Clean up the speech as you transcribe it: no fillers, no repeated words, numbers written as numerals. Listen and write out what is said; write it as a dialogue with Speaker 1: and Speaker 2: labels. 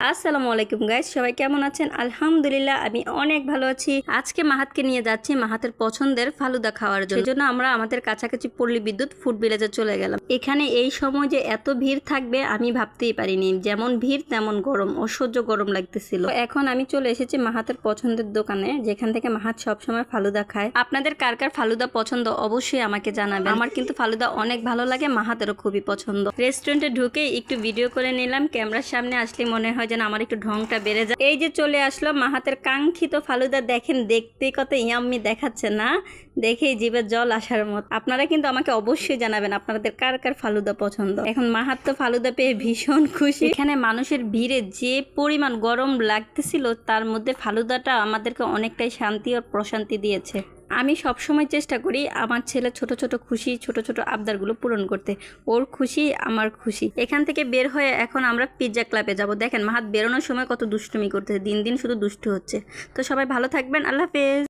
Speaker 1: আসসালামু আলাইকুম গাইস, সবাই কেমন আছেন? আলহামদুলিল্লাহ আমি অনেক ভালো আছি। আজকে মাহাতকে নিয়ে যাচ্ছি মাহাতের পছন্দের ফালুদা খাওয়ার জন্য। সেজন্য আমরা আমাদের কাছাকাছি পল্লী বিদ্যুৎ ফুড ভিলেজে চলে গেলাম। এখানে এই সময় যে এত ভিড় থাকবে আমি ভাবতেই পারিনি। যেমন ভিড় তেমন গরম, অসহ্য গরম লাগতেছিল। এখন আমি চলে এসেছি মাহাতের পছন্দের দোকানে, যেখান থেকে মাহাত সবসময় ফালুদা খায়। আপনাদের কার কার ফালুদা পছন্দ অবশ্যই আমাকে জানাবেন। আমার কিন্তু ফালুদা অনেক ভালো লাগে, মাহাতেরও খুবই পছন্দ। রেস্টুরেন্টে ঢুকে একটু ভিডিও করে নিলাম। ক্যামেরার সামনে আসলে মনে হয় যেন আমার একটু ঢংটা বেড়ে যায়। এই যে চলে আসলো মাহাতের কাঙ্ক্ষিত ফালুদা। দেখেন দেখতে কত ইয়াম্মি দেখাচ্ছে না? দেখেই জিভে জল আসার মত। আপনারা কিন্তু আমাকে অবশ্যই জানাবেন আপনাদের কার কার ফালুদা পছন্দ। এখন মাহাত তো ফালুদা পেয়ে ভীষণ খুশি। এখানে মানুষের ভিড়ে যে পরিমাণ গরম লাগতেছিল, তার মধ্যে ফালুদাটা আমাদেরকে অনেকটাই শান্তি আর প্রশান্তি দিয়েছে। আমি সবসময় চেষ্টা করি আমার ছেলে ছোট ছোট খুশি, ছোট ছোট আবদারগুলো পূরণ করতে। ওর খুশি আমার খুশি। এখান থেকে বের হয়ে এখন আমরা পিৎজা ক্লাবে যাব। দেখেন মাহাত বেরোনোর সময় কত দুষ্টুমি করতেছে, দিন দিন শুধু দুষ্টু হচ্ছে। তো সবাই ভালো থাকবেন, আল্লাহ হাফেজ।